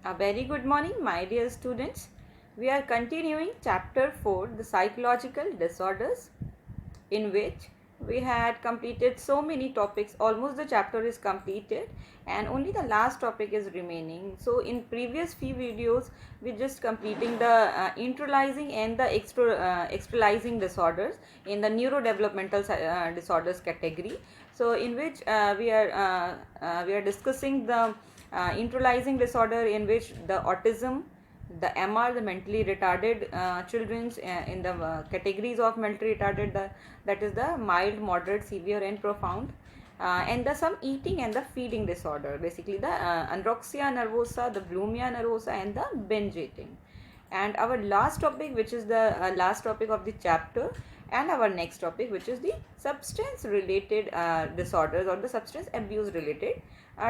A very good morning, my dear students. We are continuing chapter 4, the psychological disorders, in which we had completed so many topics. Almost the chapter is completed and only the last topic is remaining. So in previous few videos we just completing the internalizing and the externalizing disorders in the neurodevelopmental disorders category. So in which we are discussing the internalizing disorder, in which the autism, the MR, the mentally retarded children's in the categories of mentally retarded, that is the mild, moderate, severe and profound, and the some eating and the feeding disorder, basically the anorexia nervosa, the bulimia nervosa and the binge eating. And our last topic, which is the last topic of the chapter, and our next topic, which is the substance related disorders, or the substance abuse related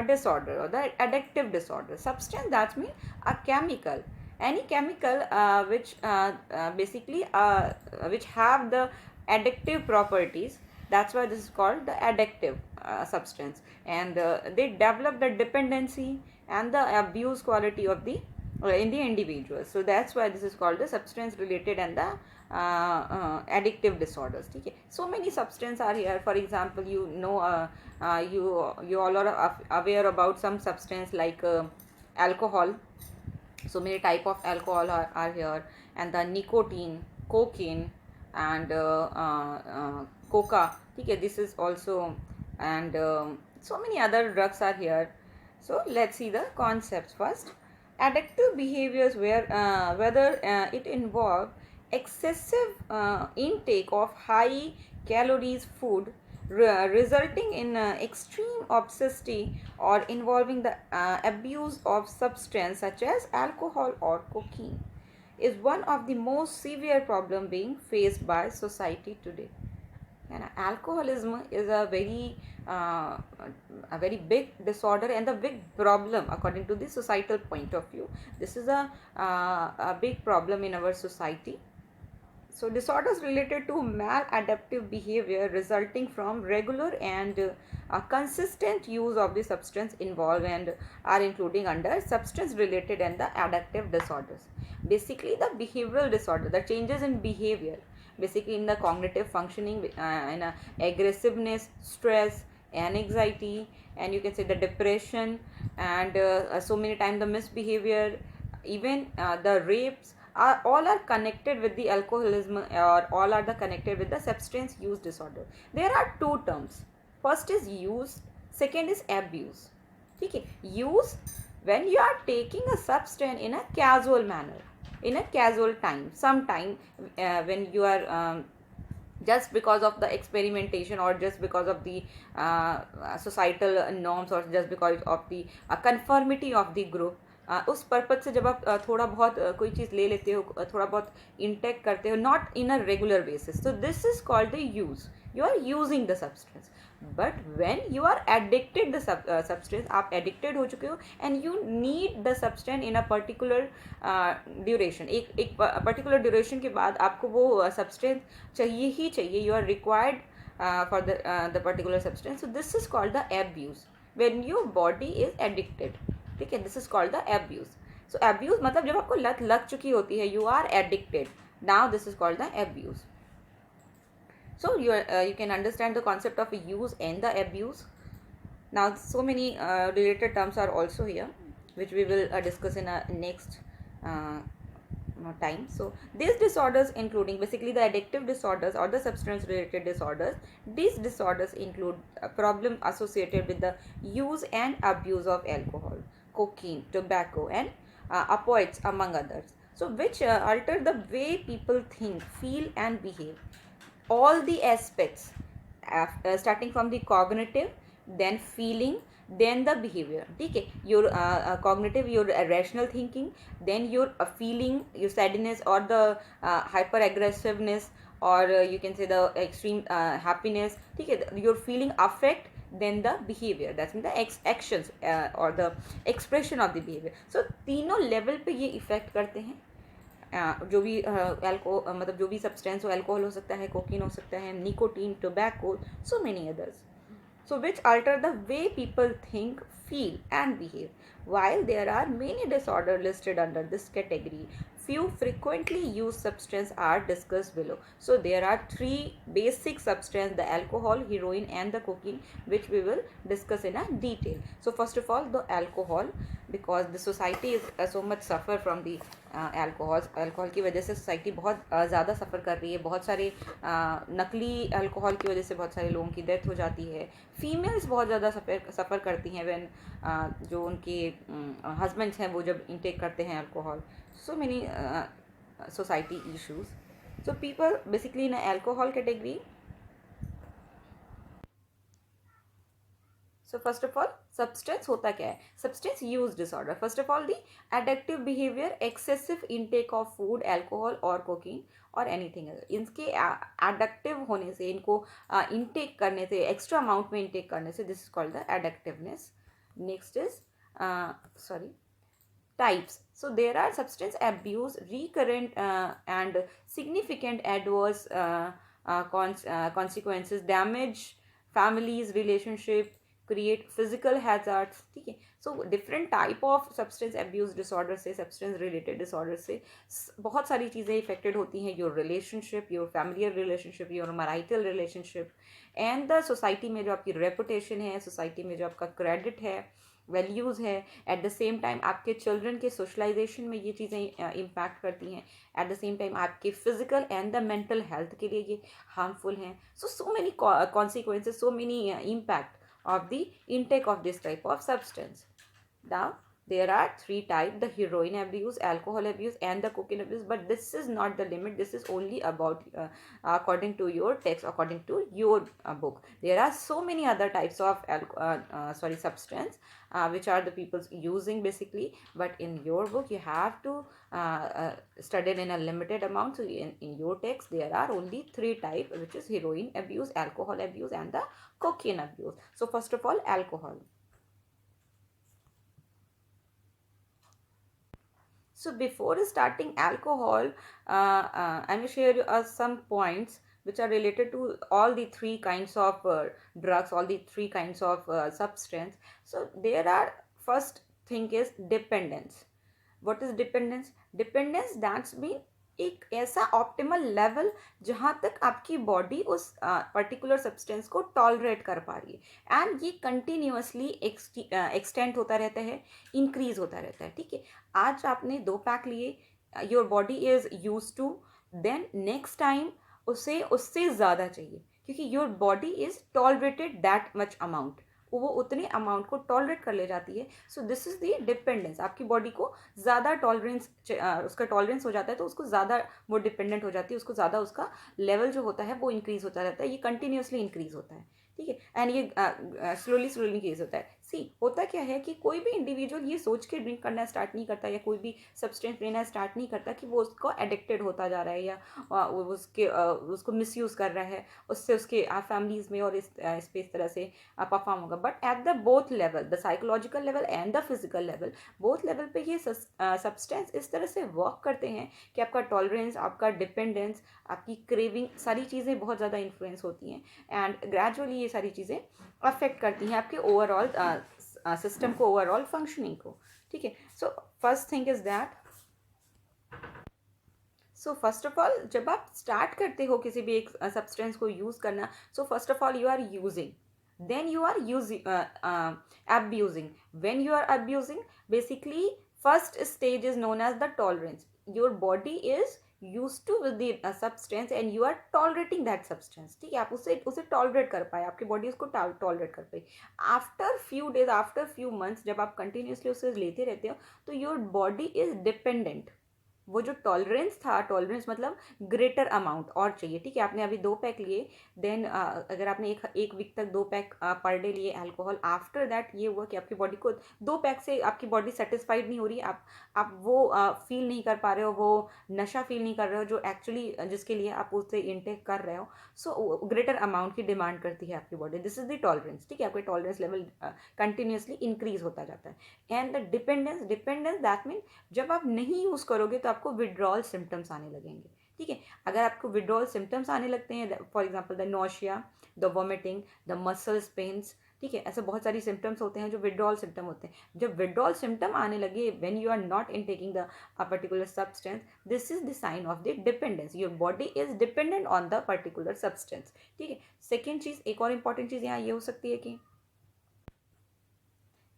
disorder, or the addictive disorder. Substance, that means a chemical, any chemical which have the addictive properties. That's why this is called the addictive substance, and they develop the dependency and the abuse quality of the in the individual. So that's why this is called the substance related and the addictive disorders. Okay, so many substances are here. For example, you all are aware about some substance like alcohol. So many type of alcohol are here, and the nicotine, cocaine and coca. Okay, this is also, and so many other drugs are here. So let's see the concepts first. Addictive behaviors, whether it involve excessive intake of high calories food, resulting in extreme obesity, or involving the abuse of substance such as alcohol or cocaine, is one of the most severe problem being faced by society today. And alcoholism is uh, a very big disorder and a big problem according to the societal point of view. This is a big problem in our society. So disorders related to maladaptive behavior resulting from regular and consistent use of the substance involved and are including under substance related and the addictive disorders. Basically the behavioral disorder, the changes in behavior, basically in the cognitive functioning, in aggressiveness, stress and anxiety, and you can say the depression, and so many times the misbehavior, even the rapes, all are connected with the alcoholism, or all are the connected with the substance use disorder. There are two terms. First is use, second is abuse. Okay, use, when you are taking a substance in a casual manner, in a casual time, sometime when you are just because of the experimentation, or just because of the societal norms, or just because of the conformity of the group, उस purpose से जब आप थोड़ा बहुत कोई चीज़ ले लेते हो, थोड़ा बहुत इंटेक करते हो, not in a regular basis, so this is called the use. You are using the substance. But when you are addicted the substance, आप addicted हो चुके हो, and you need the substance in a particular duration, एक particular duration के बाद आपको वो substance चाहिए ही चाहिए, you are required for the particular substance. So this is called the abuse, when your body is addicted. ठीक है, this is called the abuse. So abuse मतलब जब आपको लत लग चुकी होती है, you are addicted, now this is called the abuse. So you can understand the concept of use and the abuse. Now so many related terms are also here, which we will discuss in a next time. So these disorders, including basically the addictive disorders or the substance related disorders, these disorders include a problem associated with the use and abuse of alcohol, cocaine, tobacco and opioids among others, so which alter the way people think, feel and behave. All the aspects, starting from the cognitive, then feeling, then the behavior. Okay, your cognitive, your rational thinking, then your feeling, your sadness or the hyper aggressiveness, or you can say the extreme happiness. Okay, your feeling affect, then the behavior, that's mean the actions or the expression of the behavior. So तीनों level पे ये effect करते हैं. जो भी मतलब जो भी सब्सटेंस हो, अल्कोहल हो सकता है, कोकीन हो सकता है, nicotine, tobacco, so many others. so which alter the way people think, feel, and behave. While there are many disorders listed under this category, few frequently used substances are discussed below. So there are three basic substances: the alcohol, heroin, and the cocaine, which we will discuss in a detail. So first of all, the alcohol, because the society is so much suffer from the alcohol की वजह से society बहुत ज़्यादा सफ़र कर रही है. बहुत सारे नकली अल्कोहल की वजह से बहुत सारे लोगों की डेथ हो जाती है. फीमेल्स बहुत ज़्यादा सफ़र करती हैं व्हेन जो उनके हस्बैंड्स हैं वो जब इनटेक करते हैं alcohol. So many society issues. So people basically in alcohol category. So first of all substance होता क्या है? Substance use disorder. First of all the addictive behaviour, excessive intake of food, alcohol और cocaine और anything. इनके addictive होने से, इनको intake करने से, एक्स्ट्रा अमाउंट में इनटेक करने से, this is called the addictiveness. Next is sorry, types. So there are substance abuse, recurrent and significant adverse consequences, damage families relationship, create physical hazards. ठीक है. So different type of substance abuse disorder से, substance related disorder से बहुत सारी चीज़ें affected होती हैं. Your relationship, your familiar relationship, your marital relationship, and the society में जो आपकी रेपुटेशन है, सोसाइटी में जो आपका क्रेडिट है, वैल्यूज़ है. एट द सेम टाइम आपके चिल्ड्रन के सोशलाइजेशन में ये चीज़ें इम्पैक्ट करती हैं. एट द सेम टाइम आपके physical and the mental health के लिए ये हार्मफुल हैं. So many consequences, so many impact of the intake of this type of substance. Now there are three types: the heroin abuse, alcohol abuse, and the cocaine abuse. But this is not the limit. This is only about according to your text, according to your book. There are so many other types of substance which are the people using basically. But in your book you have to study in a limited amount. So in your text there are only three types, which is heroin abuse, alcohol abuse, and the cocaine abuse. So first of all, alcohol. So before starting alcohol, I will share you some points which are related to all the three kinds of drugs, all the three kinds of substance. So there are, first thing is dependence. What is dependence? Dependence, that's mean एक ऐसा optimal level जहाँ तक आपकी body उस particular substance को tolerate कर पा रही है, एंड ये कंटिन्यूसली एक्सटेंड होता रहता है, इंक्रीज होता रहता है. ठीक है. आज आपने 2 पैक लिए, your body is use to, then next time उसे उससे ज़्यादा चाहिए, क्योंकि your body is tolerated that much amount. वो उतने अमाउंट को टॉलरेट कर ले जाती है. So this is the dependence. आपकी बॉडी को ज़्यादा टॉलरेंस, उसका टॉलरेंस हो जाता है, तो उसको ज़्यादा वो डिपेंडेंट हो जाती है, उसको ज़्यादा उसका लेवल जो होता है वो इंक्रीज़ होता रहता है. ये कंटिन्यूसली इंक्रीज़ होता है. ठीक है. एंड ये स्लोली स्लोली इंक्रीज होता है. सी, होता क्या है कि कोई भी इंडिविजुअल ये सोच के ड्रिंक करना स्टार्ट नहीं करता, या कोई भी सब्सटेंस लेना स्टार्ट नहीं करता कि वो उसको एडिक्टेड होता जा रहा है, या वो उसको मिसयूज़ कर रहा है, उससे उसके फैमिलीज़ में और इस तरह से परफॉर्म होगा. But at the both level, the psychological level and the physical level, both level पे ये सब्सटेंस इस तरह से वर्क करते हैं कि आपका टॉलरेंस, आपका डिपेंडेंस, आपकी क्रेविंग, सारी चीज़ें बहुत ज़्यादा इन्फ्लुएंस होती हैं, एंड ग्रेजुअली ये सारी चीज़ें अफेक्ट करती हैं आपके ओवरऑल सिस्टम को, ओवरऑल फंक्शनिंग को. ठीक है. So first thing is that. So first of all जब आप स्टार्ट करते हो किसी भी एक सब्सटेंस को यूज़ करना, so first of all you are using, then you are abusing. When you are abusing, basically first stage is known as the tolerance. Your body is used to with the substance and you are tolerating that substance. ठीक है. आप उसे tolerate कर पाए, आपकी body उसको tolerate कर पाई. After few days, after few months, जब आप कंटिन्यूसली उसे लेते रहते हो, तो योर बॉडी इज डिपेंडेंट. वो जो टॉलरेंस था, टॉलरेंस मतलब ग्रेटर अमाउंट और चाहिए. ठीक है. आपने अभी 2 पैक लिए, देन अगर आपने एक वीक तक 2 पैक पर डे लिए अल्कोहल, आफ्टर दैट ये हुआ कि आपकी बॉडी को 2 पैक से आपकी बॉडी सेटिस्फाइड नहीं हो रही, आप वो फील नहीं कर पा रहे हो, वो नशा फील नहीं कर रहे हो जो एक्चुअली जिसके लिए आप उससे इनटेक कर रहे हो. सो ग्रेटर अमाउंट की डिमांड करती है आपकी body. This is the tolerance. ठीक है. आपका टॉलरेंस लेवल कंटिन्यूसली इंक्रीज होता जाता है. And the dependence that mean जब आप नहीं यूज़ करोगे तो आपको विड्रॉल सिम्टम्स आने लगेंगे. ठीक है. अगर आपको विड्रॉल सिम्टम्स आने लगते हैं, for example the nausea, the vomiting, the muscles pains, ठीक है, ऐसे बहुत सारी सिम्टम्स होते हैं जो विड्रॉल सिम्टम होते हैं। जब विड्रॉल सिम्टम आने लगे when you are not in taking the particular substance, this is the sign of the dependence, your body is dependent on the particular substance, ठीक है। सेकेंड चीज, एक और इंपॉर्टेंट चीज यहाँ ये हो सकती है कि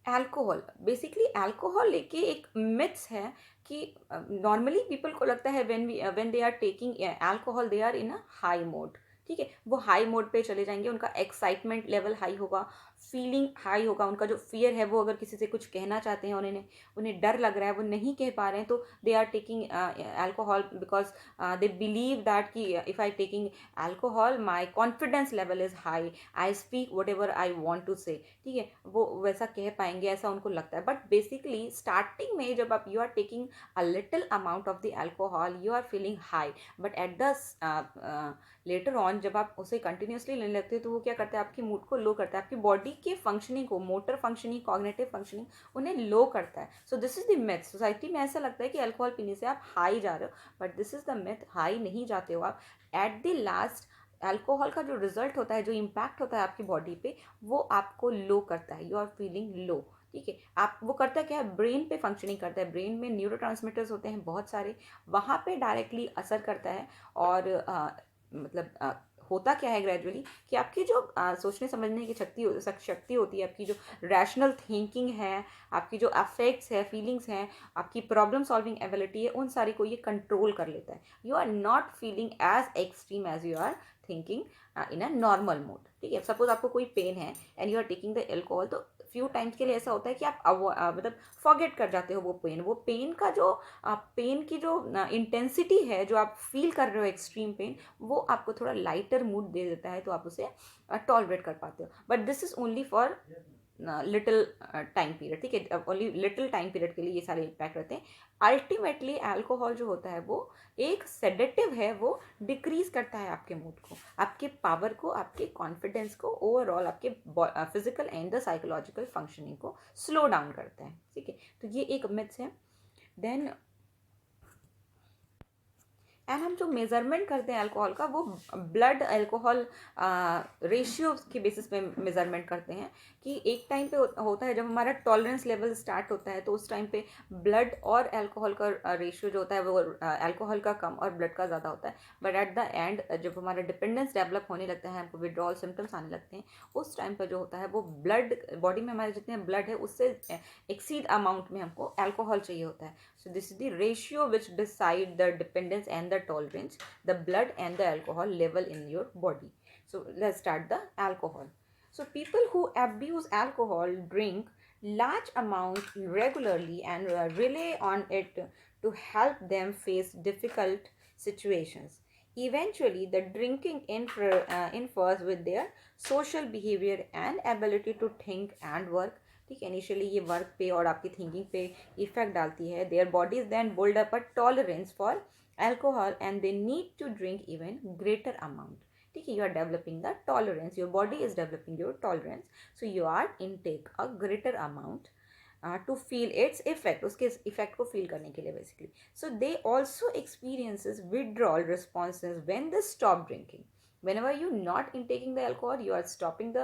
अल्कोहल, बेसिकली अल्कोहल लेके एक मिथ्स है कि नॉर्मली पीपल को लगता है when they are taking alcohol they are in a high mode, ठीक है, वो हाई मोड पे चले जाएंगे, उनका एक्साइटमेंट लेवल हाई होगा, फीलिंग हाई होगा, उनका जो फियर है वो अगर किसी से कुछ कहना चाहते हैं उन्हें उन्हें डर लग रहा है, वो नहीं कह पा रहे हैं, तो they are taking alcohol because they believe that कि if I taking alcohol my confidence level is high, I speak whatever I want to say, ठीक है, वो वैसा कह पाएंगे ऐसा उनको लगता है। बट बेसिकली स्टार्टिंग में जब आप you are taking a little amount of the alcohol you are feeling high, but at the later on जब आप उसे कंटिन्यूसली लेने लगते हो तो वो क्या करता है, आपकी मूड को लो करता है, आपकी बॉडी के फंक्शनिंग को, मोटर फंक्शनिंग, कॉग्निटिव फंक्शनिंग, उन्हें लो करता है। So this is the myth, society में ऐसा लगता है कि अल्कोहल पीने से आप हाई जा रहे हो, but this is the myth, high नहीं जाते हो आप। एट द लास्ट अल्कोहल का जो रिजल्ट होता है, जो इम्पैक्ट होता है आपकी बॉडी पे, वो आपको लो करता है, यू आर फीलिंग लो, ठीक है। आप वो करता क्या है, ब्रेन पे फंक्शनिंग करता है, ब्रेन में न्यूरोट्रांसमीटर्स होते हैं बहुत सारे, वहाँ पे डायरेक्टली असर करता है। और मतलब होता क्या है ग्रेजुअली कि आपकी जो सोचने समझने की शक्ति होती है, आपकी जो रैशनल थिंकिंग है, आपकी जो अफेक्ट्स है, फीलिंग्स हैं, आपकी प्रॉब्लम सॉल्विंग एबिलिटी है, उन सारी को ये कंट्रोल कर लेता है। You are not feeling as extreme as you are thinking in a normal mode, ठीक है। सपोज आपको कोई पेन है and you are taking the alcohol, तो फ्यू टाइम्स के लिए ऐसा होता है कि आप मतलब फॉरगेट कर जाते हो वो पेन का जो पेन की जो इंटेंसिटी है, जो आप फील कर रहे हो एक्सट्रीम पेन, वो आपको थोड़ा लाइटर मूड दे देता है, तो आप उसे टॉलरेट कर पाते हो। But this is only for little time period, ठीक है, ओनली लिटिल टाइम पीरियड के लिए ये सारे इम्पैक्ट रहते हैं। अल्टीमेटली अल्कोहल जो होता है वो एक सेडेटिव है, वो डिक्रीज करता है आपके मूड को, आपके पावर को, आपके कॉन्फिडेंस को, ओवरऑल आपके physical and the psychological functioning को स्लो डाउन करता है, ठीक है। तो ये एक मिथ्स है। देन एंड हम जो मेज़रमेंट करते हैं अल्कोहल का, वो ब्लड अल्कोहल रेशियो के बेसिस पे मेज़रमेंट करते हैं कि एक टाइम पे होता है जब हमारा टॉलरेंस लेवल स्टार्ट होता है, तो उस टाइम पे ब्लड और अल्कोहल का रेशियो जो होता है वो अल्कोहल का कम और ब्लड का ज़्यादा होता है। बट एट द एंड जब हमारा डिपेंडेंस डेवलप होने लगता है, हमको विड्रॉल सिम्टम्स आने लगते हैं, उस टाइम पर जो होता है वो ब्लड, बॉडी में हमारे जितने ब्लड है उससे एक्सीड अमाउंट में हमको अल्कोहल चाहिए होता है। So this is the ratio which decide the dependence and the tolerance, the blood and the alcohol level in your body. So let's start the alcohol. So people who abuse alcohol drink large amount regularly and rely on it to help them face difficult situations. Eventually, the drinking infers with their social behavior and ability to think and work, ठीक है। Initially ये work पे और आपकी thinking पे effect डालती है। Their bodies then build up a tolerance for alcohol and they need to drink even greater amount, ठीक है। You are developing the tolerance, your body is developing your tolerance, so you are in take a greater amount to feel its effect, उसके effect को feel करने के लिए basically. So they also experiences withdrawal responses when they stop drinking. Whenever you not intaking the alcohol, you are stopping the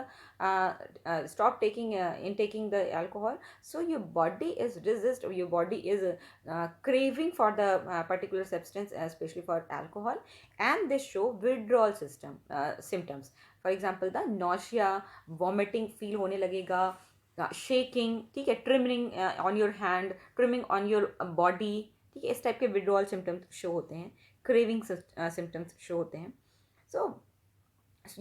stop taking intaking the alcohol, so your body is resist, or your body is craving for the particular substance, especially for alcohol, and they show withdrawal system symptoms. For example, the nausea, vomiting feel होने लगेगा, shaking, ठीक है, trimming on your hand, trimming on your body, ठीक है, इस type के withdrawal symptoms show होते हैं, क्रेविंग सिम्टम्स शो होते हैं। So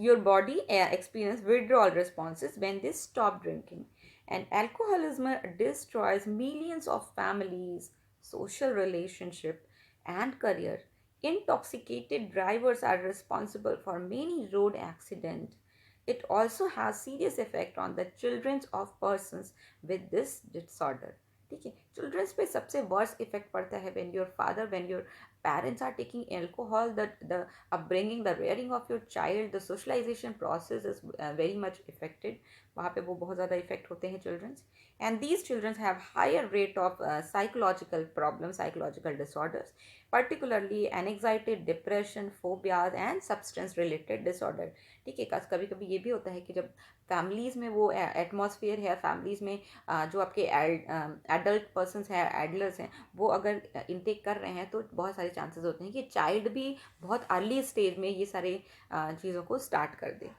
your body experience withdrawal responses when they stop drinking. And alcoholism destroys millions of families, social relationship, and career. Intoxicated drivers are responsible for many road accidents. It also has serious effect on the children of persons with this disorder. ठीक है, children's पे सबसे worst effect पड़ता है when your parents are taking alcohol, the upbringing, the rearing of your child, the socialization process is very much affected. वहाँ पे वो बहुत ज़्यादा इफेक्ट होते हैं children's, and these children have higher rate of psychological problems, psychological disorders, particularly anxiety, depression, phobias and substance related disorder. ठीक है, कभी कभी ये भी होता है कि जब फैमिलीज़ में वो एटमॉस्फेयर है, फैमिलीज़ में जो आपके एडल्ट पर्सनस हैं, एडलर्स हैं, वो अगर इनटेक कर रहे हैं तो बहुत सारे चांसेस होते हैं कि चाइल्ड भी बहुत अर्ली स्टेज में ये सारे चीज़ों को स्टार्ट कर दे.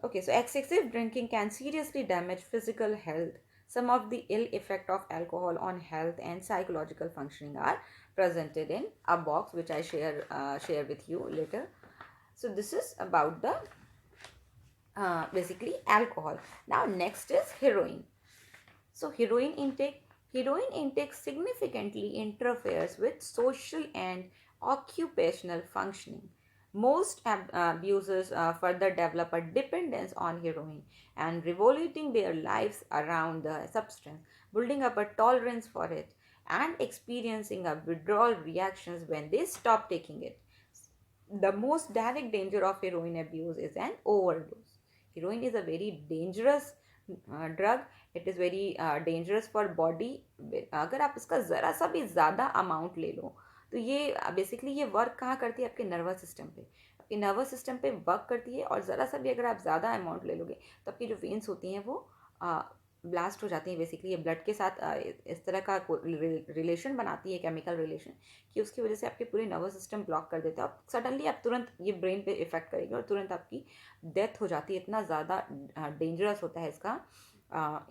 Okay, so excessive drinking can seriously damage physical health. Some of the ill effect of alcohol on health and psychological functioning are presented in a box which I share with you later. So this is about the basically alcohol. Now next is heroin. So heroin intake significantly interferes with social and occupational functioning. Most abusers further develop a dependence on heroin and revolving their lives around the substance, building up a tolerance for it and experiencing a withdrawal reactions when they stop taking it. The most direct danger of heroin abuse is an overdose. Heroin is a very dangerous drug. It is very dangerous for body. अगर आप इसका ज़रा सा भी ज़्यादा amount ले लो तो ये बेसिकली ये वर्क कहाँ करती है, आपके नर्वस सिस्टम पे, आपके नर्वस सिस्टम पे वर्क करती है. और ज़रा सा भी अगर आप ज़्यादा अमाउंट ले लोगे तो आपकी जो वेन्स होती हैं वो ब्लास्ट हो जाती हैं. बेसिकली ये ब्लड के साथ इस तरह का रिलेशन बनाती है, केमिकल रिलेशन, कि उसकी वजह से आपके पूरे नर्वस सिस्टम ब्लॉक कर देते हैं. अब सडनली आप तुरंत ये ब्रेन पे इफेक्ट करेगी और तुरंत आपकी डेथ हो जाती है. इतना ज़्यादा डेंजरस होता है इसका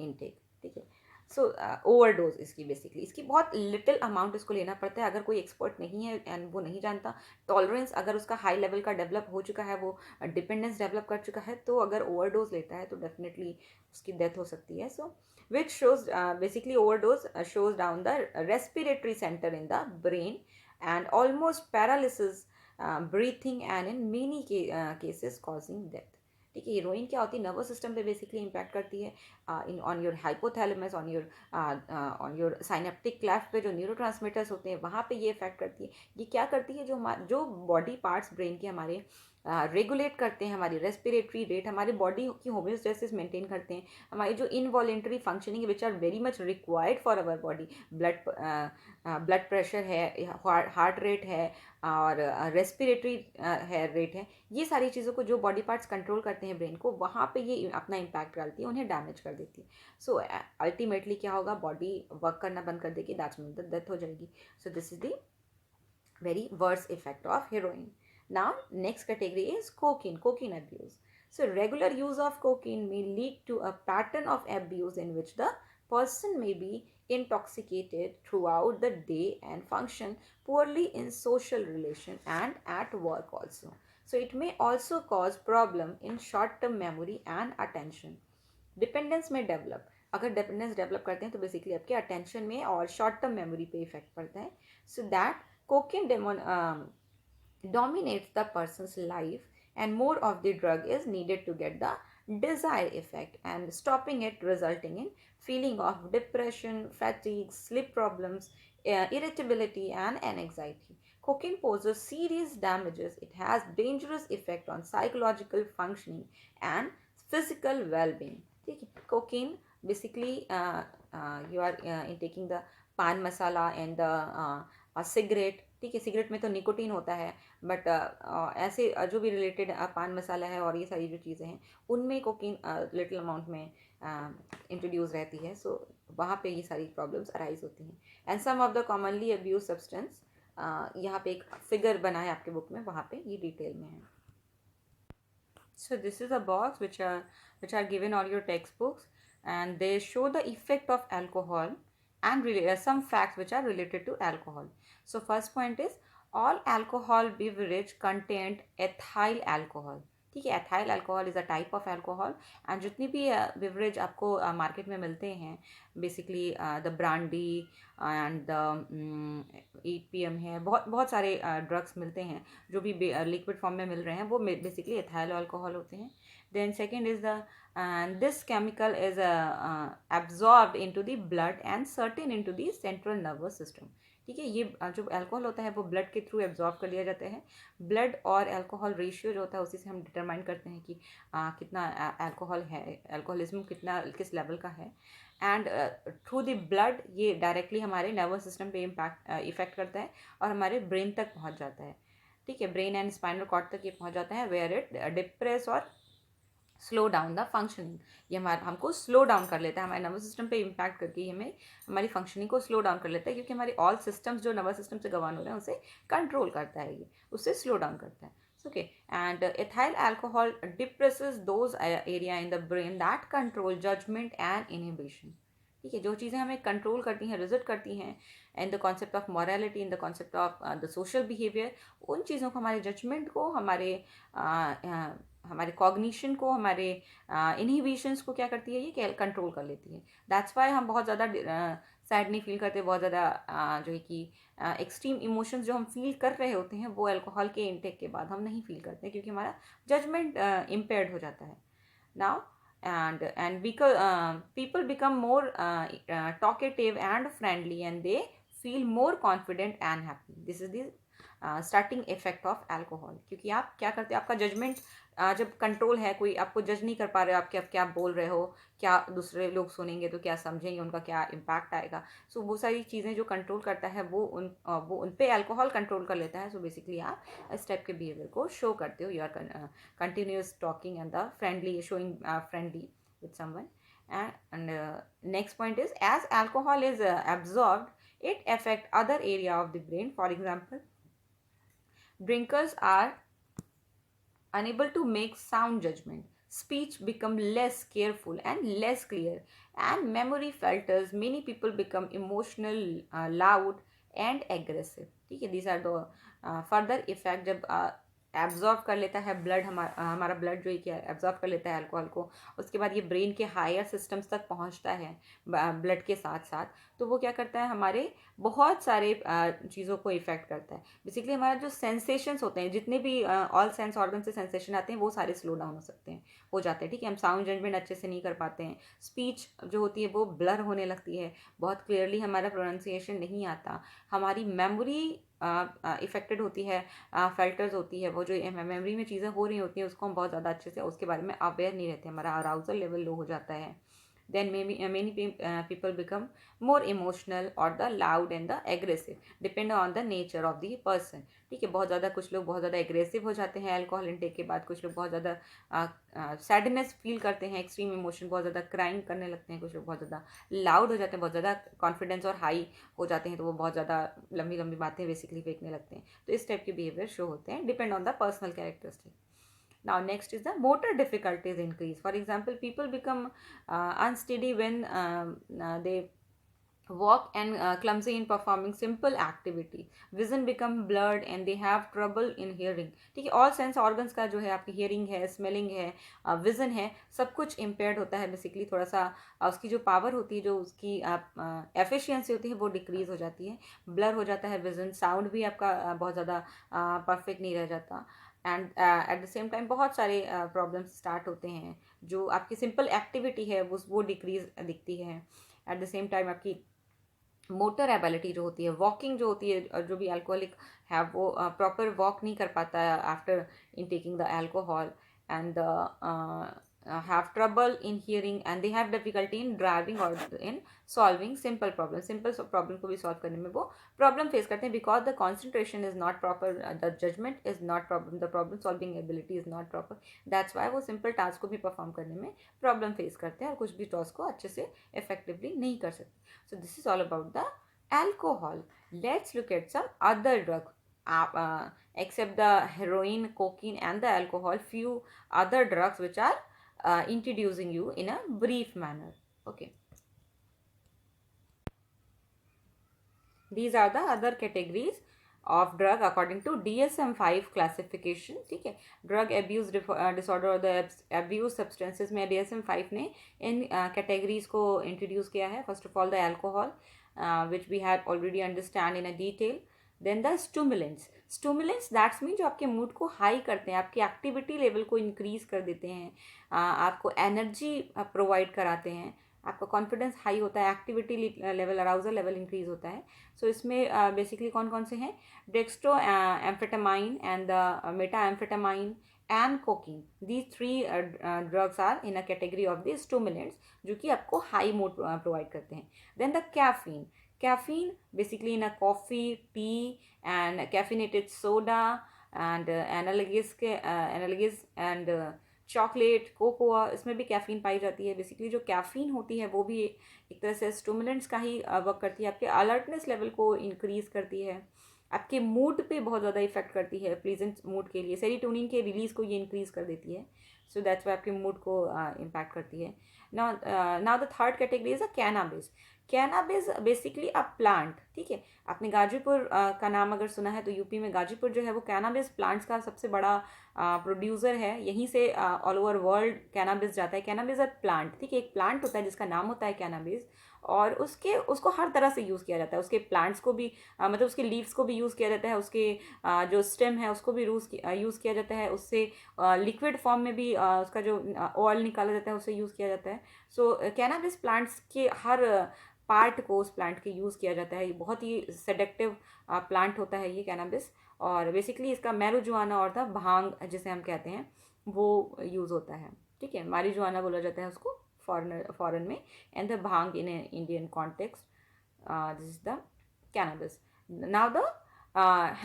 इनटेक. ठीक है, सो ओवरडोज इसकी बेसिकली इसकी बहुत लिटिल अमाउंट इसको लेना पड़ता है. अगर कोई एक्सपर्ट नहीं है एंड वो नहीं जानता, टॉलरेंस अगर उसका हाई लेवल का डेवलप हो चुका है, वो डिपेंडेंस डेवलप कर चुका है, तो अगर ओवरडोज लेता है तो डेफिनेटली उसकी डेथ हो सकती है. So which shows basically overdose shows down the respiratory centre in the brain and almost paralysis, breathing and in many cases causing death. ठीक है, हीरोइन क्या होती है, नर्वस सिस्टम पे बेसिकली इम्पैक्ट करती है, in on your hypothalamus, on your synaptic cleft पे जो न्यूरोट्रांसमीटर्स होते हैं वहाँ पे ये इफेक्ट करती है. ये क्या करती है, जो बॉडी पार्ट्स ब्रेन के हमारे रेगुलेट करते हैं हमारी रेस्पिरेटरी रेट, हमारी बॉडी की होम्योस्टेसिस मेंटेन करते हैं, हमारी जो involuntary functioning which are very much required for our body, blood pressure है, हार्ट रेट है और रेस्पिरेटरी रेट है, ये सारी चीज़ों को जो बॉडी पार्ट्स कंट्रोल करते हैं ब्रेन को, वहाँ पे ये अपना इम्पैक्ट डालती है, उन्हें डैमेज कर देती है. सो अल्टीमेटली क्या होगा, बॉडी वर्क करना बंद कर देगी, दैट्स मीन द डेथ हो जाएगी. So this is the very worst effect of heroin. Now next category is cocaine abuse. So regular use of cocaine may lead to a pattern of abuse in which the person may be intoxicated throughout the day and function poorly in social relation and at work also. So it may also cause problem in short term memory and attention. Dependence में develop, अगर dependence develop करते हैं तो basically आपके attention में और short term memory पे effect पड़ता है. So that cocaine dominates the person's life and more of the drug is needed to get the desired effect, and stopping it resulting in feeling of depression, fatigue, sleep problems, irritability and anxiety. Cocaine poses serious damages. It has dangerous effect on psychological functioning and physical well-being. ठीक है, cocaine basically you are intaking the पान मसाला and cigarette. ठीक है, cigarette में तो nicotine होता है, but ऐसे जो भी रिलेटेड पान मसाला है और ये सारी जो चीज़ें हैं उनमें कोकीन लिटिल अमाउंट में इंट्रोड्यूस रहती है. सो वहाँ पे ये सारी प्रॉब्लम्स अराइज होती हैं. And some of the commonly abuse substance, यहाँ पे एक फिगर बना है आपके बुक में, वहाँ पे ये डिटेल में है. So this is a box which are given all your textbooks, and they show the effect of alcohol and some facts which are related to alcohol. So first point is all alcohol beverage contained ethyl alcohol. ठीक है, ethyl alcohol is a type of alcohol. And जितनी भी beverage आपको market में मिलते हैं, basically the brandy and the 8PM है, बहुत सारे ड्रग्स मिलते हैं जो भी लिक्विड फॉर्म में मिल रहे हैं, वो बेसिकली एथाइल अल्कोहल होते हैं. Then second is the and this chemical is absorbed into the blood and certain into the central nervous system. ठीक है, ये जो अल्कोहल होता है वो ब्लड के थ्रू एब्जॉर्ब कर लिया जाता है. ब्लड और अल्कोहल रेशियो जो होता है उसी से हम डिटरमाइन करते हैं कि कितना अल्कोहल है, अल्कोहलिज्म कितना किस लेवल का है. एंड थ्रू द ब्लड ये डायरेक्टली हमारे नर्वस सिस्टम पे इफेक्ट करता है और हमारे ब्रेन तक पहुंच जाता है. ठीक है, ब्रेन एंड स्पाइनल कॉर्ड तक ये पहुंच जाता है, वेयर इट डिप्रेस और स्लो डाउन द फंक्शनिंग. ये हमको स्लो डाउन कर लेता है, हमारे नर्वस सिस्टम पे इम्पैक्ट करके हमें हमारी फंक्शनिंग को स्लो डाउन कर लेता है, क्योंकि हमारे ऑल सिस्टम्स जो नर्वस सिस्टम से गवर्न हो रहे हैं उसे कंट्रोल करता है, ये उससे स्लो डाउन करता है. Okay, and ethyl alcohol depresses those area in the brain that control judgement and inhibition. ठीक है, जो चीज़ें हमें कंट्रोल करती हैं, रिजल्ट करती हैं in the concept of morality, in the concept of the social behaviour, उन चीज़ों को, हमारे जजमेंट को, हमारे कॉग्निशन को, हमारे इनहिबिशंस को क्या करती है, ये कंट्रोल कर लेती है. दैट्स वाई हम बहुत ज़्यादा सैड नहीं फील करते, बहुत ज़्यादा जो है कि एक्सट्रीम इमोशंस जो हम फील कर रहे होते हैं वो अल्कोहल के इनटेक के बाद हम नहीं फील करते, क्योंकि हमारा जजमेंट इम्पेयर्ड हो जाता है. Now and because people become more talkative and friendly, and they feel more confident and happy. This is the starting effect of alcohol. क्योंकि आप क्या करते हैं, आपका जजमेंट जब कंट्रोल है, कोई आपको जज नहीं कर पा रहे हो, आप क्या बोल रहे हो, क्या दूसरे लोग सुनेंगे तो क्या समझेंगे, उनका क्या इम्पैक्ट आएगा. सो वो सारी चीज़ें जो कंट्रोल करता है वो उन पे अल्कोहल कंट्रोल कर लेता है. सो बेसिकली आप इस टाइप के बिहेवियर को शो करते हो. You are continuous talking and the friendly, showing friendly with someone. And next point is, as alcohol is absorbed, it affect other area of the brain. For example, drinkers are unable to make sound judgment, speech become less careful and less clear, and memory falters. Many people become emotional, loud and aggressive. ठीक है, these are the further effect. जब absorb कर लेता है blood, हमारा blood जो है क्या एब्जॉर्ब कर लेता है अल्कोहल को, उसके बाद ये ब्रेन के हायर सिस्टम्स तक पहुंचता है ब्लड के साथ साथ, तो वो क्या करता है, हमारे बहुत सारे चीज़ों को इफ़ेक्ट करता है. बेसिकली हमारा जो सेंसेशंस होते हैं, जितने भी ऑल सेंस ऑर्गन से सेंसेशन आते हैं, वो सारे स्लो डाउन हो सकते हैं, हो जाते हैं. ठीक है, हम साउंड जजमेंट अच्छे से नहीं कर पाते हैं, स्पीच जो होती है वो ब्लर होने लगती है, बहुत क्लियरली हमारा प्रोनाउंसिएशन नहीं आता, हमारी मेमोरी इफेक्टेड होती है, फिल्टर्स होती है, वो जो मेमोरी में चीज़ें हो रही होती हैं उसको हम बहुत ज़्यादा अच्छे से उसके बारे में अवेयर नहीं रहते, हमारा अराउजल लेवल लो हो जाता है. then many people become more emotional or the loud and the aggressive, depend on the nature of the person. ठीक है, बहुत ज़्यादा कुछ लोग बहुत ज़्यादा एग्रेसिव हो जाते हैं अल्कोहल इनटेक के बाद, कुछ लोग बहुत ज़्यादा सैडनेस फील करते हैं, एक्सट्रीम इमोशन, बहुत ज़्यादा क्राइम करने लगते हैं, कुछ लोग बहुत ज़्यादा लाउड हो जाते हैं, बहुत ज़्यादा कॉन्फिडेंस और हाई हो जाते हैं, तो वो बहुत ज़्यादा लंबी लंबी बातें बेसिकली फेंकने लगते हैं. तो इस टाइप के बिहेवियर शो होते हैं, depend on the personal characteristic. Now next is the motor difficulties increase. For example, people become unsteady when they walk and clumsy in performing simple activity. Vision become blurred and they have trouble in hearing. ठीक है, all sense organs का जो है, आपकी hearing है, smelling है, vision है, सब कुछ impaired होता है. बेसिकली थोड़ा सा उसकी जो पावर होती है, जो उसकी एफिशिएंसी होती है, वो डिक्रीज हो जाती है, ब्लर हो जाता है विजन, साउंड भी आपका बहुत ज़्यादा परफेक्ट नहीं रह जाता. And eight the same time बहुत सारे प्रॉब्लम्स स्टार्ट होते हैं, जो आपकी सिंपल एक्टिविटी है वो डिक्रीज दिखती है. एट द सेम टाइम आपकी मोटर एबिलिटी जो होती है, वॉकिंग जो होती है, जो भी अल्कोहलिक है वो प्रॉपर वॉक नहीं कर पाता है after in taking the alcohol, and have trouble in hearing, and they have difficulty in driving or in solving simple problems. Simple problem को भी solve करने में वो problem face करते हैं, because the concentration is not proper, the judgment is not proper, the problem solving ability is not proper. That's why वो simple task को भी perform करने में problem face करते हैं और कुछ भी task को अच्छे से effectively नहीं कर सकते. So this is all about the alcohol. Let's look at some other drug. Except the heroin, cocaine and the alcohol, few other drugs which are introducing you in a brief manner. Okay, these are the other categories of drug according to DSM-5 classification. ठीक है, drug abuse disorder और the abuse substances में DSM-5 ने इन categories को introduce किया है. First of all the alcohol, which we have already understand in a detail. Then the stimulants, stimulants that's mean जो आपके मूड को हाई करते हैं, आपकी एक्टिविटी लेवल को इंक्रीज कर देते हैं, आपको एनर्जी प्रोवाइड कराते हैं, आपका कॉन्फिडेंस हाई होता है, activity level, arousal level increase होता है. सो इसमें बेसिकली कौन कौन से हैं? Dextroamphetamine and the methamphetamine and cocaine, these three drugs are in a category of the stimulants जो कि आपको हाई मूड प्रोवाइड करते हैं. Then the caffeine, caffeine basically in a coffee, tea and caffeinated soda and analogous and chocolate, cocoa, इसमें भी caffeine पाई जाती है. Basically जो कैफ़ीन होती है वो भी एक तरह से स्टिमुलेंट्स का ही वर्क करती है, आपके अलर्टनेस लेवल को इंक्रीज़ करती है, आपके मूड पे बहुत ज़्यादा इफेक्ट करती है, प्लीजेंट मूड के लिए सेरोटोनिन के रिलीज़ को ये इंक्रीज़ कर देती है. सो दैट्स वाई आपके मूड को इम्पैक्ट करती है. Now the third category is a cannabis. Cannabis basically a plant, ठीक है. आपने गाजीपुर का नाम अगर सुना है तो यूपी में गाजीपुर जो है वो कैनाबिस प्लांट्स का सबसे बड़ा प्रोड्यूसर है. यहीं से ऑल ओवर वर्ल्ड कैनाबिस जाता है. कैनाबिस अ प्लांट, ठीक है, एक प्लांट होता है जिसका नाम होता है कैनाबिस, और उसको हर तरह से यूज़ किया जाता है. उसके प्लांट्स को भी मतलब उसके लीव्स को भी यूज़ किया जाता है, उसके जो स्टेम है उसको भी यूज़ किया जाता है, उससे लिक्विड फॉर्म में भी उसका जो ऑयल निकाला जाता है उससे यूज़ किया जाता है. सो कैनाबिस प्लांट्स के हर पार्ट को उस प्लांट के यूज़ किया जाता है. ये बहुत ही सेडेक्टिव प्लांट होता है ये कैनाबिस, और बेसिकली इसका मैरिजुआना और द भांग जिसे हम कहते हैं वो यूज़ होता है, ठीक है. मैरिजुआना बोला जाता है उसको फॉरेन में, and the bhang in Indian context. This is the cannabis. Now the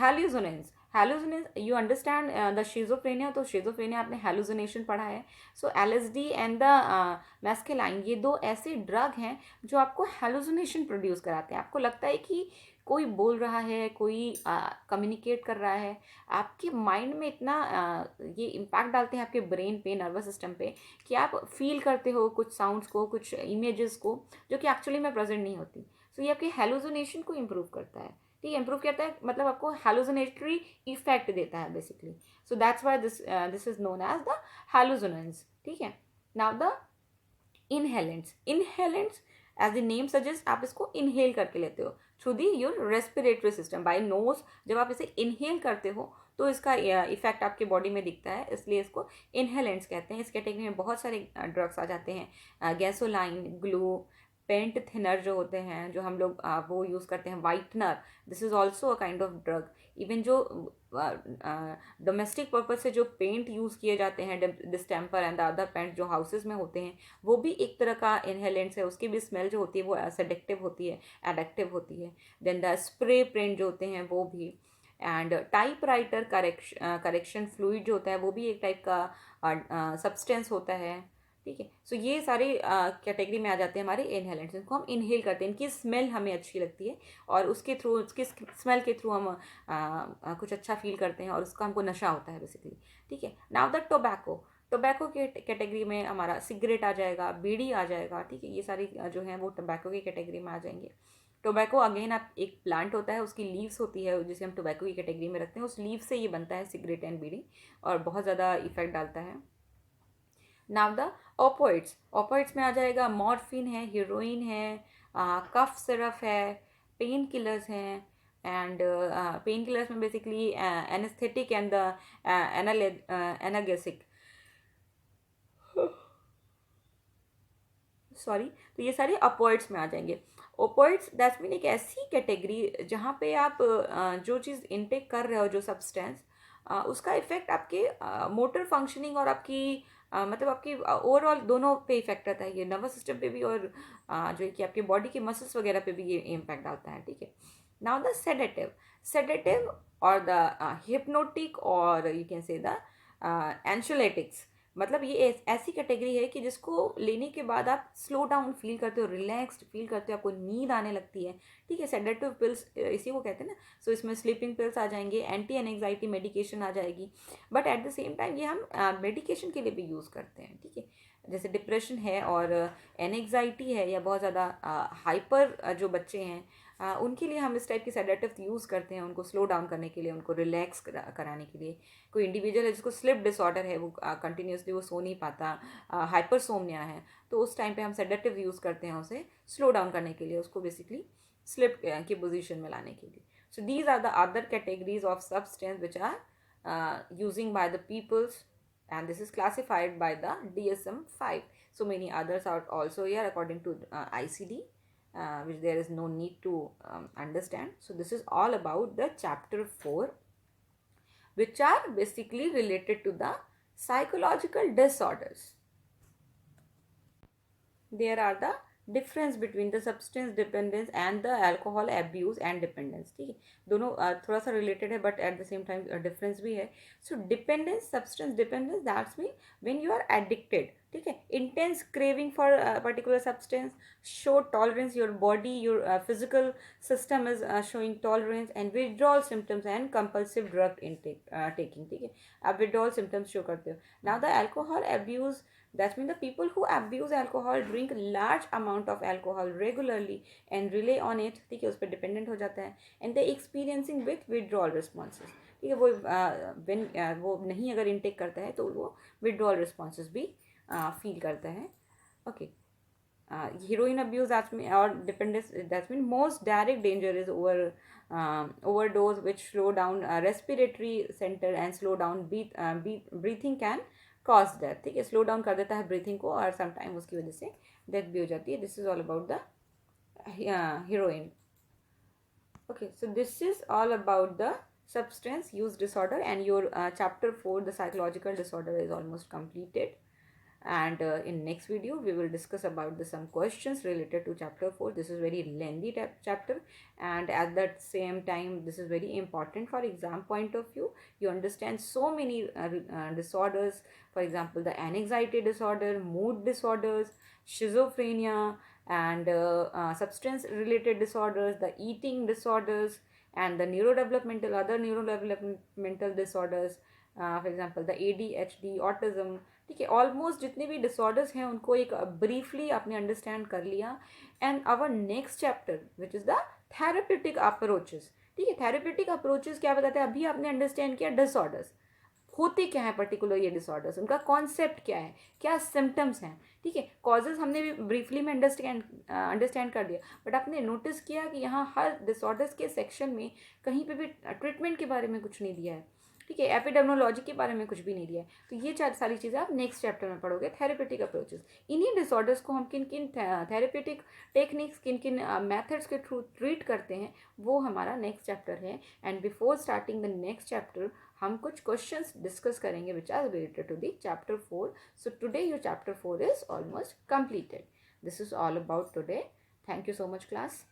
hallucinogens. Hallucinogens, you understand the schizophrenia, तो शिजोफ्रेनिया आपने हेलुसिनेशन पढ़ा है. So LSD and the mescaline, ये दो ऐसे ड्रग हैं जो आपको हेलुसिनेशन प्रोड्यूस कराते हैं. आपको लगता है कि कोई बोल रहा है, कोई कम्युनिकेट कर रहा है, आपके माइंड में इतना ये इम्पैक्ट डालते हैं आपके ब्रेन पे, नर्वस सिस्टम पे, कि आप फील करते हो कुछ साउंड्स को, कुछ इमेजेस को जो कि एक्चुअली में प्रेजेंट नहीं होती. सो ये आपके हेलुसिनेशन को इम्प्रूव करता है, ठीक है. इम्प्रूव करता है मतलब आपको हेलुसिनेटरी इफेक्ट देता है basically. So that's why this is known as the hallucinogens, ठीक है. Now the inhalants. Inhalants as the name suggest, आप इसको इनहेल करके लेते हो through the your respiratory system by nose. जब आप इसे इनहेल करते हो तो इसका इफेक्ट आपके बॉडी में दिखता है, इसलिए इसको इनहेलेंट्स कहते हैं. इस कैटेगरी में बहुत सारे ड्रग्स आ जाते हैं. गैसोलाइन, ग्लू, पेंट थिनर जो होते हैं जो हम लोग वो यूज़ करते हैं, whitener, this is also a kind of drug. Even जो डोमेस्टिक पर्पज से जो पेंट यूज़ किए जाते हैं, distemper and the other paint जो हाउसेज में होते हैं, वो भी एक तरह का इनहेलेंट्स है. उसकी भी स्मेल जो होती है वो सेडेक्टिव होती है, एडिक्टिव होती है. देन द स्प्रे पेंट जो होते हैं वो भी, and type writer correction fluid जो होता है वो भी एक टाइप का सब्सटेंस होता है, ठीक है. सो ये सारे कैटेगरी में आ जाते हैं हमारे इनहेलेंट्स. इनको हम इनहेल करते हैं, इनकी स्मेल हमें अच्छी लगती है और उसके थ्रू, उसकी स्मेल के थ्रू हम कुछ अच्छा फील करते हैं और उसका हमको नशा होता है बेसिकली, ठीक है. Now the tobacco. टोबैको के कैटेगरी में हमारा सिगरेट आ जाएगा, बीड़ी आ जाएगा, ठीक है. ये सारी जो हैं वो टोबैको की कैटेगरी में आ जाएंगे. टोबैको अगेन आप एक प्लांट होता है, उसकी लीव्स होती है जिसे हम टोबैको की कैटेगरी में रखते हैं. उस लीव से ये बनता है सिगरेट एंड बीड़ी, और बहुत ज़्यादा इफेक्ट डालता है. Now the opioids. ओपोइड्स में आ जाएगा मॉर्फिन है, हीरोइन है, कफ सिरप है, पेन किलर्स हैं, एंड पेन किलर्स में basically anaesthetic and the analgesic, sorry. तो ये सारे अपोइड्स में आ जाएंगे. ओपोइड्स दैट्स मीन एक ऐसी कैटेगरी जहाँ पे आप जो चीज़ इनटेक कर रहे हो, जो सब्सटेंस, उसका इफेक्ट आपके मोटर फंक्शनिंग और आपकी मतलब आपकी ओवरऑल दोनों पे इफेक्ट रहता है. ये नर्वस सिस्टम पे भी और जो है कि आपके बॉडी के मसल्स वगैरह पे भी ये इम्पैक्ट डालता है, ठीक है. Now the sedative. सेडेटिव और द हिप्नोटिक और यू कैन से द एंशोलेटिक्स, मतलब ये ऐसी कैटेगरी है कि जिसको लेने के बाद आप स्लो डाउन फील करते हो, रिलैक्स्ड फील करते हो, आपको नींद आने लगती है, ठीक है. सेडेटिव पिल्स इसी को कहते हैं ना. सो इसमें स्लीपिंग पिल्स आ जाएंगे, एंटी एनजाइटी मेडिकेशन आ जाएगी, but at the same time ये हम मेडिकेशन के लिए भी यूज़ करते हैं, ठीक है. जैसे डिप्रेशन है और एनजाइटी है या बहुत ज़्यादा हाइपर जो बच्चे हैं, उनके लिए हम इस टाइप के सेडेटिव यूज़ करते हैं, उनको स्लो डाउन करने के लिए, उनको रिलैक्स कराने के लिए. कोई इंडिविजुअल है जिसको स्लिप डिसऑर्डर है, वो कंटिन्यूसली वो सो नहीं पाता, हाइपरसोमनिया है, तो उस टाइम पे हम सेडेटिव यूज़ करते हैं उसे स्लो डाउन करने के लिए, उसको बेसिकली स्लिप की पोजीशन में लाने के लिए. So these are the other categories of substance which are using by the peoples, and this is classified by the DSM-5. So many others are also here according to ICD, which there is no need to understand. So this is all about the chapter 4, which are basically related to the psychological disorders. There are the difference between the substance dependence and the alcohol abuse and dependence. ठीक है, दोनों थोड़ा सा related है but at the same time difference भी है. So dependence, substance dependence, that's mean when you are addicted. ठीक है, intense craving for particular substance, show tolerance, your body, your physical system is showing tolerance, and withdrawal symptoms and compulsive drug intake taking. ठीक है, आप withdrawal symptoms show करते हो. Now the alcohol abuse, that means the people who abuse alcohol, drink large amount of alcohol regularly and rely on it. ठीक है, उस पर dependent हो जाता है, and they experiencing with withdrawal responses. ठीक है, वो when वो नहीं अगर intake करता है तो वो withdrawal responses भी feel करता है. Okay. Heroin abuse, that's mean, or dependence, that's mean most direct danger is overdose, which slow down respiratory center and slow down breathing can cause death. ठीक है, slow down कर देता है breathing को और sometime उसकी वजह से death भी हो जाती है. This is all about the heroin. Okay, so this is all about the substance use disorder, and your chapter 4, the psychological disorder, is almost completed. And in next video we will discuss about some questions related to chapter 4. This is very lengthy chapter, and at that same time this is very important for exam point of view. You understand so many disorders, for example the anxiety disorder, mood disorders, schizophrenia, and substance related disorders, the eating disorders, and the neurodevelopmental, other neurodevelopmental disorders, for example the ADHD, autism. ठीक है, almost जितने भी disorders हैं उनको एक briefly आपने understand कर लिया. And our next chapter which is the therapeutic approaches. ठीक है, थेरेप्यूटिक अप्रोचेस क्या बताते हैं, अभी आपने अंडरस्टैंड किया डिसऑर्डर्स होते क्या है, पर्टिकुलर ये डिसऑर्डर्स, उनका कॉन्सेप्ट क्या है, क्या सिम्टम्स हैं. ठीक है, कॉजेज हमने भी ब्रीफली में अंडरस्टैंड कर दिया, बट आपने नोटिस किया कि यहाँ हर डिसऑर्डर्स के सेक्शन में कहीं पे भी ट्रीटमेंट के बारे में कुछ नहीं दिया है. ठीक है, एपिडेमोलॉजी के बारे में कुछ भी नहीं दिया है. तो ये सारी चीज़ें आप नेक्स्ट चैप्टर में पढ़ोगे. थेरेपेटिक अप्रोचेस, इन्हीं डिसऑर्डर्स को हम किन किन थेरेपेटिक टेक्निक्स, किन किन मेथड्स के थ्रू ट्रीट करते हैं, वो हमारा नेक्स्ट चैप्टर है. And before starting the next chapter हम कुछ क्वेश्चंस डिस्कस करेंगे which are related to the chapter 4. So today your chapter 4 is almost completed. This is all about today. Thank you so much class.